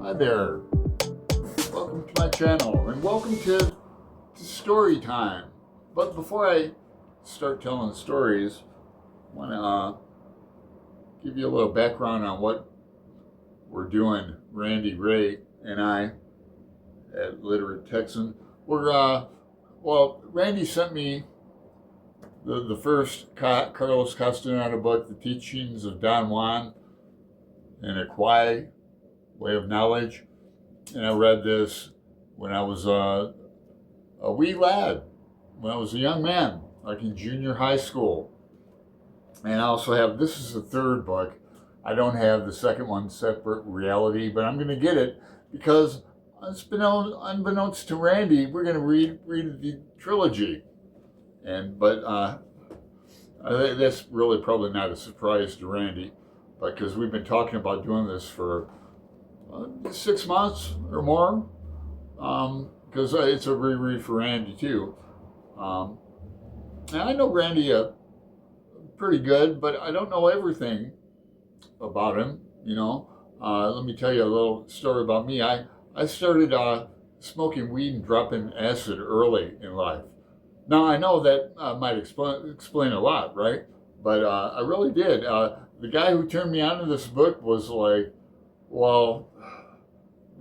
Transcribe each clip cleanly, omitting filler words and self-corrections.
Hi there, welcome to my channel and welcome to story time. But before I start telling stories, I want to give you a little background on what we're doing. Randy, Ray, and I at Literate Texan. Randy sent me the first Carlos Castaneda book, The Teachings of Don Juan, and a Quiet Way of Knowledge. And I read this when I was a wee lad, when I was a young man, like in junior high school. And I also have, this is the third book. I don't have the second one, Separate Reality, but I'm going to get it because unbeknownst to Randy, we're going to read the trilogy. But that's really probably not a surprise to Randy, because we've been talking about doing this for 6 months or more, because it's a reread for Randy too. And I know Randy pretty good, but I don't know everything about him. Let me tell you a little story about me. I started smoking weed and dropping acid early in life. Now I know that might explain a lot, right? But I really did. The guy who turned me on to this book was like, well,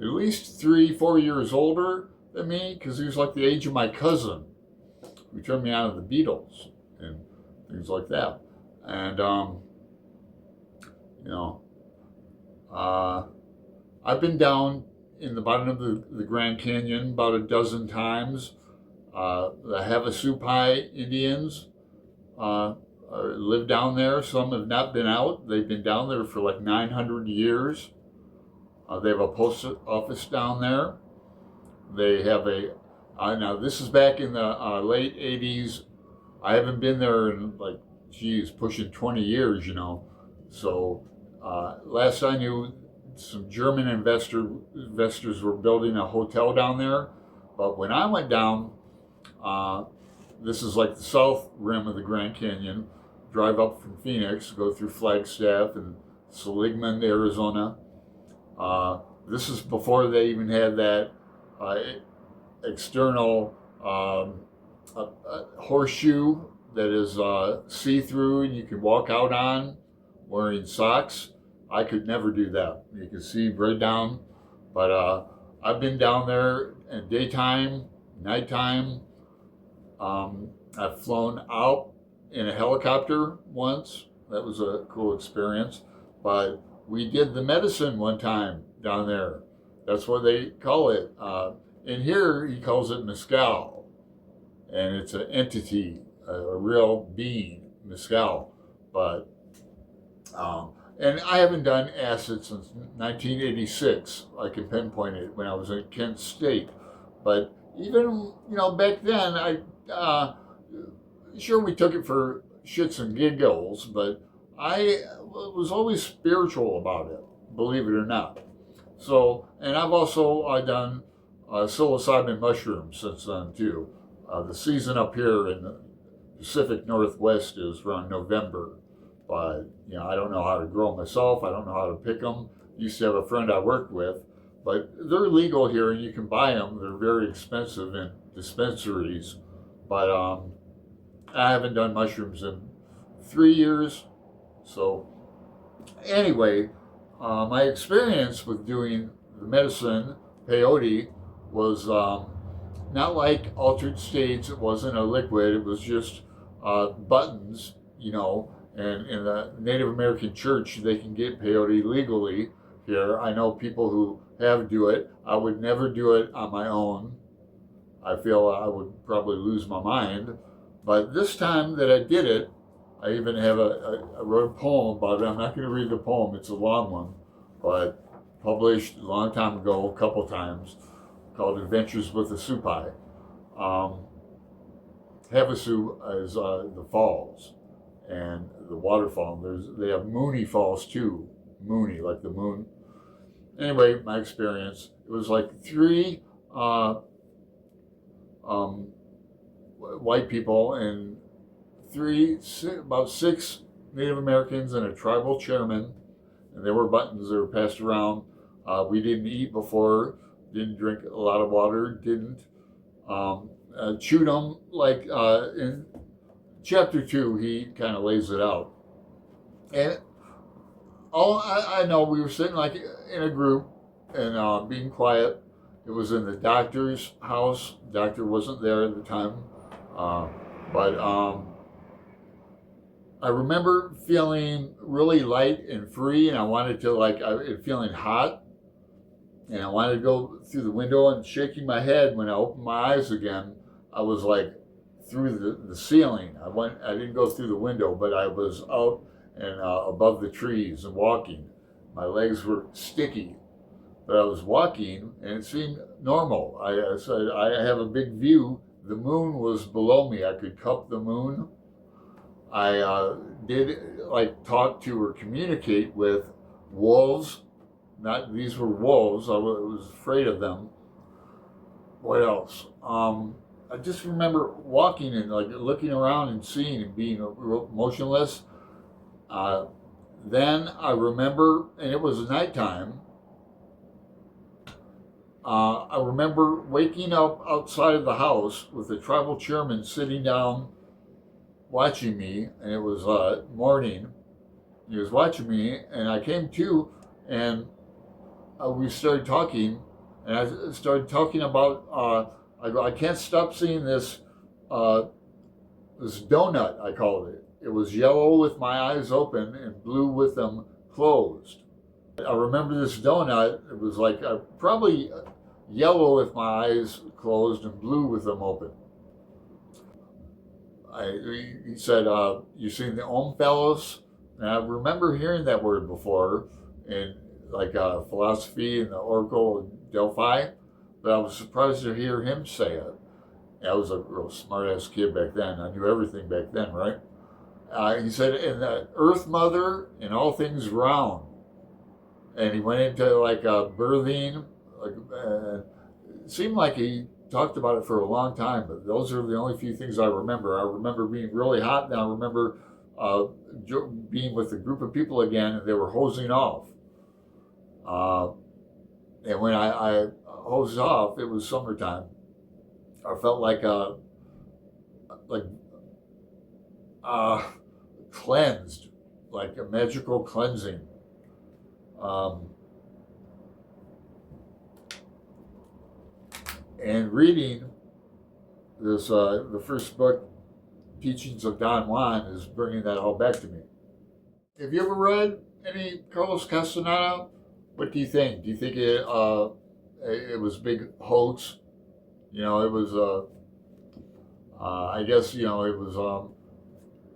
at least 3-4 years older than me, because he was like the age of my cousin, who turned me on to the Beatles and things like that. And I've been down in the bottom of the Grand Canyon about a dozen times. The Havasupai Indians live down there. Some have not been out. They've been down there for like 900 years. They have a post office down there. They have now this is back in the late 80s. I haven't been there in pushing 20 years, So last I knew, some German investors were building a hotel down there. But when I went down, this is like the south rim of the Grand Canyon, drive up from Phoenix, go through Flagstaff and Seligman, Arizona. This is before they even had that external horseshoe that is see-through and you can walk out on wearing socks. I could never do that. You can see right down. But I've been down there in daytime, nighttime. I've flown out in a helicopter once. That was a cool experience. But we did the medicine one time down there. That's what they call it. In here, he calls it mescal. And it's an entity, a real being, mescal. But, and I haven't done acid since 1986. I can pinpoint it when I was at Kent State. But even, back then, sure we took it for shits and giggles, but I was always spiritual about it, believe it or not. So, and I've also done psilocybin mushrooms since then too. The season up here in the Pacific Northwest is around November, but I don't know how to grow them myself. I don't know how to pick them. Used to have a friend I worked with, but they're legal here and you can buy them. They're very expensive in dispensaries, but I haven't done mushrooms in 3 years. So anyway, my experience with doing the medicine, peyote, was not like altered states. It wasn't a liquid. It was just buttons, and in the Native American church, they can get peyote legally here. I know people who have do it. I would never do it on my own. I feel I would probably lose my mind. But this time that I did it, I even have I wrote a poem about it. I'm not going to read the poem. It's a long one, but published a long time ago, a couple times, called Adventures with the Supai. Havasu is the falls and the waterfall. They have Mooney Falls too. Mooney, like the moon. Anyway, my experience, it was like 3 white people and about 6 Native Americans and a tribal chairman, and there were buttons that were passed around. We didn't eat before, didn't drink a lot of water, didn't chewed them. Like in chapter 2, he kind of lays it out. And I know we were sitting like in a group and being quiet. It was in the doctor's house. The doctor wasn't there at the time. But I remember feeling really light and free, and I wanted to feeling hot, and I wanted to go through the window, and shaking my head when I opened my eyes again. I was like through the ceiling. I didn't go through the window, but I was out and above the trees and walking. My legs were sticky, but I was walking, and it seemed normal. I said, I have a big view. The moon was below me. I could cup the moon. I did talk to or communicate with wolves. These were wolves. I was afraid of them. What else? I just remember walking and looking around and seeing and being motionless. Then I remember, and it was nighttime. I remember waking up outside of the house with the tribal chairman sitting down watching me, and it was morning. He was watching me, and I came to, and we started talking, and I started talking about, I can't stop seeing this donut, I called it. It was yellow with my eyes open and blue with them closed. I remember this donut. It was probably yellow with my eyes closed and blue with them open. He said, you seen the Om fellows? And I remember hearing that word before in philosophy in the Oracle of Delphi, but I was surprised to hear him say it. I was a real smart-ass kid back then. I knew everything back then, right? He said, in the earth mother and all things round. And he went into birthing. It seemed like he talked about it for a long time, but those are the only few things I remember. I remember being really hot, and I remember being with a group of people again, and they were hosing off. And when I hosed off, it was summertime. I felt cleansed, like a magical cleansing. And reading this, the first book, Teachings of Don Juan, is bringing that all back to me. Have you ever read any Carlos Castaneda? What do you think? Do you think it was a big hoax? It was, I guess, it was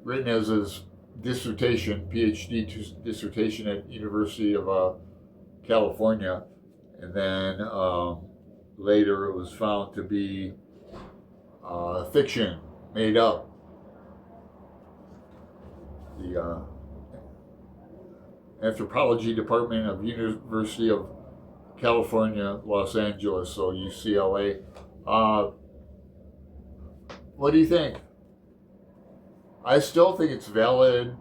written as his dissertation, PhD dissertation at University of California. And then later it was found to be fiction, made up. The Anthropology Department of University of California, Los Angeles, so UCLA. What do you think? I still think it's valid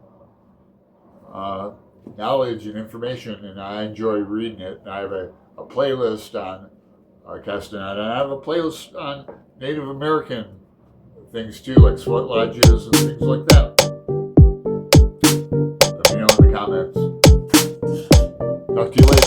knowledge and information, and I enjoy reading it. And I have a playlist on Castaneda, and I have a playlist on Native American things too, like sweat lodges and things like that. Let me know in the comments. Talk to you later.